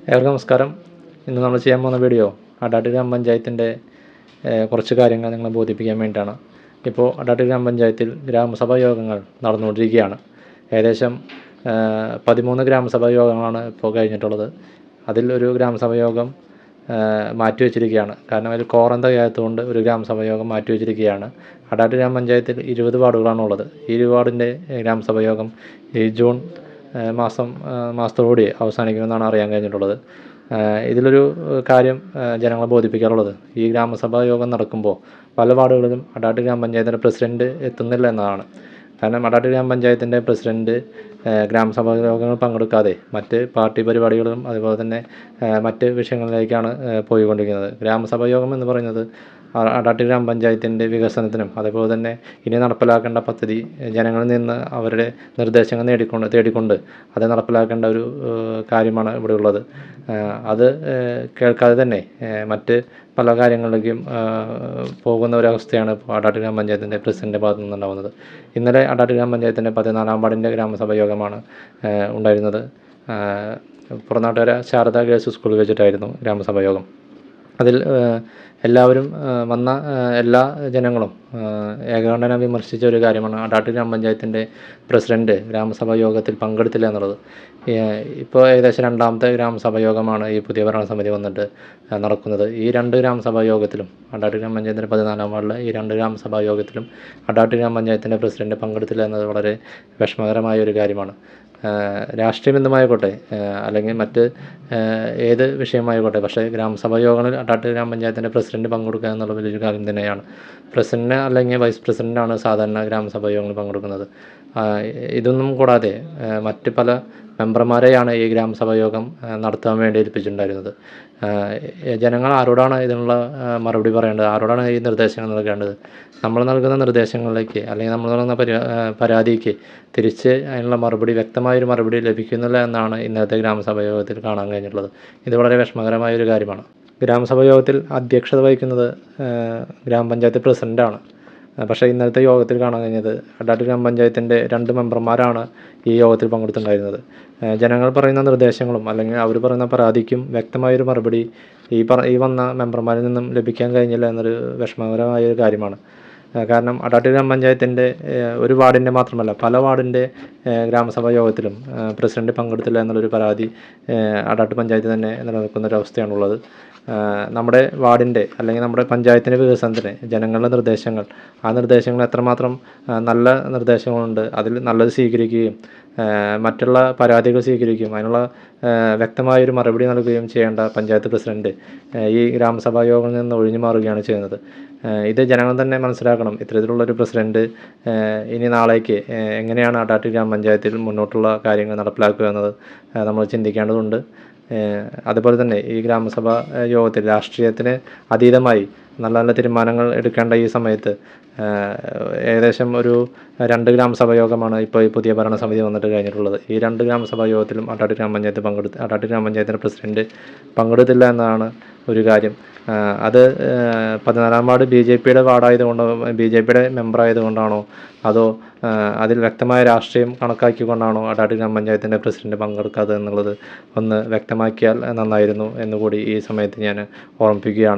ഏവർക്കും നമസ്കാരം. ഇന്ന് നമ്മൾ ചെയ്യാൻ പോകുന്ന വീഡിയോ അടാട്ട് ഗ്രാമപഞ്ചായത്തിൻ്റെ കുറച്ച് കാര്യങ്ങൾ നിങ്ങളെ ബോധിപ്പിക്കാൻ വേണ്ടിയിട്ടാണ്. ഇപ്പോൾ അടാട്ട് ഗ്രാമപഞ്ചായത്തിൽ ഗ്രാമസഭാ യോഗങ്ങൾ നടന്നുകൊണ്ടിരിക്കുകയാണ്. ഏകദേശം 13 ഗ്രാമസഭാ യോഗങ്ങളാണ് ഇപ്പോൾ കഴിഞ്ഞിട്ടുള്ളത്. അതിൽ ഒരു ഗ്രാമസഭാ യോഗം മാറ്റിവെച്ചിരിക്കുകയാണ്. കാരണം അതിൽ കോറം തികയാത്തതുകൊണ്ട് ഒരു ഗ്രാമസഭാ യോഗം മാറ്റിവെച്ചിരിക്കുകയാണ്. അടാട്ട് ഗ്രാമപഞ്ചായത്തിൽ 20 വാർഡുകളാണുള്ളത്. ഈ 20 വാർഡിൻ്റെ ഗ്രാമസഭാ യോഗം ഈ ജൂൺ മാസത്തോടുകൂടി അവസാനിക്കുമെന്നാണ് അറിയാൻ കഴിഞ്ഞിട്ടുള്ളത്. ഇതിലൊരു കാര്യം ജനങ്ങളെ ബോധിപ്പിക്കാറുള്ളത്, ഈ ഗ്രാമസഭാ യോഗം നടക്കുമ്പോൾ പല വാർഡുകളിലും അടാട്ട് ഗ്രാമപഞ്ചായത്തിൻ്റെ പ്രസിഡൻറ്റ് എത്തുന്നില്ല എന്നതാണ്. കാരണം അടാട്ട് ഗ്രാമപഞ്ചായത്തിൻ്റെ പ്രസിഡൻറ്റ് ഗ്രാമസഭാ യോഗങ്ങൾ പങ്കെടുക്കാതെ മറ്റ് പാർട്ടി പരിപാടികളും അതുപോലെ തന്നെ മറ്റ് വിഷയങ്ങളിലേക്കാണ് പോയിക്കൊണ്ടിരിക്കുന്നത്. ഗ്രാമസഭാ യോഗം എന്ന് പറയുന്നത് അടാട്ട് ഗ്രാമപഞ്ചായത്തിൻ്റെ വികസനത്തിനും അതുപോലെ തന്നെ ഇനി നടപ്പിലാക്കേണ്ട പദ്ധതി ജനങ്ങളിൽ നിന്ന് അവരുടെ നിർദ്ദേശങ്ങൾ തേടിക്കൊണ്ട് അത് നടപ്പിലാക്കേണ്ട ഒരു കാര്യമാണ് ഇവിടെ ഉള്ളത്. അത് കേൾക്കാതെ തന്നെ മറ്റ് പല കാര്യങ്ങളിലേക്കും പോകുന്ന ഒരവസ്ഥയാണ് ഇപ്പോൾ അടാട്ട് ഗ്രാമപഞ്ചായത്തിൻ്റെ പ്രസിഡൻ്റെ ഭാഗത്തു നിന്നുണ്ടാകുന്നത്. ഇന്നലെ അടാട്ട് ഗ്രാമപഞ്ചായത്തിൻ്റെ 14-ാം വാർഡിൻ്റെ ഗ്രാമസഭാ യോഗമാണ് ഉണ്ടായിരുന്നത്. പുറനാട്ടുകര ശാരദ ഗേൾസ് സ്കൂളിൽ വെച്ചിട്ടായിരുന്നു ഗ്രാമസഭാ യോഗം. അതിൽ എല്ലാവരും വന്ന എല്ലാ ജനങ്ങളും ഏകകണ്ഠേന വിമർശിച്ച ഒരു കാര്യമാണ് അടാട്ട് ഗ്രാമപഞ്ചായത്തിൻ്റെ പ്രസിഡൻറ്റ് ഗ്രാമസഭാ യോഗത്തിൽ പങ്കെടുത്തില്ല എന്നുള്ളത്. ഇപ്പോൾ ഏകദേശം 2ാമത്തെ ഗ്രാമസഭാ യോഗമാണ് ഈ പുതിയ ഭരണസമിതി വന്നിട്ട് നടക്കുന്നത്. ഈ 2 ഗ്രാമസഭാ യോഗത്തിലും അടാട്ട് ഗ്രാമപഞ്ചായത്തിൻ്റെ 14-ാം വാർഡിലെ ഈ 2 ഗ്രാമസഭാ യോഗത്തിലും അടാട്ട് ഗ്രാമപഞ്ചായത്തിൻ്റെ പ്രസിഡൻറ്റ് പങ്കെടുത്തില്ല എന്നത് വളരെ വിഷമകരമായ ഒരു കാര്യമാണ്. രാഷ്ട്രീയം എന്തുമായിക്കോട്ടെ അല്ലെങ്കിൽ മറ്റ് ഏത് വിഷയമായിക്കോട്ടെ, പക്ഷേ ഗ്രാമസഭാ യോഗങ്ങളിൽ അടാട്ട് ഗ്രാമപഞ്ചായത്തിൻ്റെ പ്രസിഡൻറ്റ് പങ്കെടുക്കുക എന്നുള്ള വലിയൊരു കാര്യം തന്നെയാണ്. പ്രസിഡൻറ്റ് അല്ലെങ്കിൽ വൈസ് പ്രസിഡൻ്റാണ് സാധാരണ ഗ്രാമസഭാ യോഗങ്ങളിൽ പങ്കെടുക്കുന്നത്. ഇതൊന്നും കൂടാതെ മറ്റ് പല മെമ്പർമാരെയാണ് ഈ ഗ്രാമസഭാ യോഗം നടത്താൻ വേണ്ടി ഏൽപ്പിച്ചിട്ടുണ്ടായിരുന്നത്. ജനങ്ങൾ ആരോടാണ് ഇതിനുള്ള മറുപടി പറയേണ്ടത്? ആരോടാണ് ഈ നിർദ്ദേശങ്ങൾ നൽകേണ്ടത്? നമ്മൾ നൽകുന്ന നിർദ്ദേശങ്ങളിലേക്ക് അല്ലെങ്കിൽ നമ്മൾ നൽകുന്ന പരാതിക്ക് തിരിച്ച് അതിനുള്ള വ്യക്തമായൊരു മറുപടി ലഭിക്കുന്നില്ല എന്നാണ് ഇന്നത്തെ ഗ്രാമസഭാ യോഗത്തിൽ കാണാൻ കഴിഞ്ഞിട്ടുള്ളത്. ഇത് വളരെ വിഷമകരമായൊരു കാര്യമാണ്. ഗ്രാമസഭാ യോഗത്തിൽ അധ്യക്ഷത വഹിക്കുന്നത് ഗ്രാമപഞ്ചായത്ത് പ്രസിഡൻ്റാണ്. പക്ഷേ ഇന്നലത്തെ യോഗത്തിൽ കാണാൻ കഴിഞ്ഞത് അടാട്ട് ഗ്രാമപഞ്ചായത്തിൻ്റെ 2 മെമ്പർമാരാണ് ഈ യോഗത്തിൽ പങ്കെടുത്തിട്ടുണ്ടായിരുന്നത്. ജനങ്ങൾ പറയുന്ന നിർദ്ദേശങ്ങളും അല്ലെങ്കിൽ അവർ പറയുന്ന പരാതിക്കും വ്യക്തമായൊരു മറുപടി ഈ വന്ന മെമ്പർമാരിൽ നിന്നും ലഭിക്കാൻ കഴിഞ്ഞില്ല എന്നൊരു വിഷമകരമായൊരു കാര്യമാണ്. കാരണം അടാട്ട് ഗ്രാമപഞ്ചായത്തിൻ്റെ ഒരു വാർഡിൻ്റെ മാത്രമല്ല പല വാർഡിൻ്റെ ഗ്രാമസഭാ യോഗത്തിലും പ്രസിഡൻറ്റ് പങ്കെടുത്തില്ല എന്നുള്ളൊരു പരാതി അടാട്ട് പഞ്ചായത്ത് തന്നെ നിലനിൽക്കുന്നൊരവസ്ഥയാണുള്ളത്. നമ്മുടെ വാർഡിൻ്റെ അല്ലെങ്കിൽ നമ്മുടെ പഞ്ചായത്തിൻ്റെ വികസനത്തിന് ജനങ്ങളുടെ നിർദ്ദേശങ്ങൾ എത്രമാത്രം നല്ല നിർദ്ദേശങ്ങളുണ്ട്, അതിൽ നല്ലത് സ്വീകരിക്കുകയും മറ്റുള്ള പരാതികൾ സ്വീകരിക്കുകയും അതിനുള്ള വ്യക്തമായൊരു മറുപടി നൽകുകയും ചെയ്യേണ്ട പഞ്ചായത്ത് പ്രസിഡൻറ്റ് ഈ ഗ്രാമസഭാ യോഗങ്ങളിൽ നിന്ന് ഒഴിഞ്ഞു മാറുകയാണ് ചെയ്യുന്നത്. ഇത് ജനങ്ങൾ തന്നെ മനസ്സിലാക്കണം. ഇത്തരത്തിലുള്ളൊരു പ്രസിഡൻറ്റ് ഇനി നാളേക്ക് എങ്ങനെയാണ് അടാട്ട് ഗ്രാമപഞ്ചായത്തിൽ മുന്നോട്ടുള്ള കാര്യങ്ങൾ നടപ്പിലാക്കുക എന്നത് നമ്മൾ ചിന്തിക്കേണ്ടതുണ്ട്. അതുപോലെ തന്നെ ഈ ഗ്രാമസഭാ യോഗത്തിൽ രാഷ്ട്രീയത്തിന് അതീതമായി നല്ല നല്ല തീരുമാനങ്ങൾ എടുക്കേണ്ട ഈ സമയത്ത് ഏകദേശം ഒരു 2 ഗ്രാമസഭാ യോഗമാണ് ഇപ്പോൾ ഈ പുതിയ ഭരണസമിതി വന്നിട്ട് കഴിഞ്ഞിട്ടുള്ളത്. ഈ 2 ഗ്രാമസഭാ യോഗത്തിലും അടാട്ട് ഗ്രാമപഞ്ചായത്തിൻ്റെ പ്രസിഡൻറ്റ് പങ്കെടുത്തില്ല എന്നതാണ് ഒരു കാര്യം. അത് 14-ാം വാർഡ് BJPയുടെ വാർഡായതുകൊണ്ടോ BJPയുടെ മെമ്പറായതുകൊണ്ടാണോ അതോ അതിൽ വ്യക്തമായ രാഷ്ട്രീയം കണക്കാക്കിക്കൊണ്ടാണോ അടാട്ട് ഗ്രാമപഞ്ചായത്തിൻ്റെ പ്രസിഡൻറ്റ് പങ്കെടുക്കാത്തത് എന്നുള്ളത് ഒന്ന് വ്യക്തമാക്കിയാൽ നന്നായിരുന്നു എന്നുകൂടി ഈ സമയത്ത് ഞാൻ ഓർമ്മിപ്പിക്കുകയാണ്.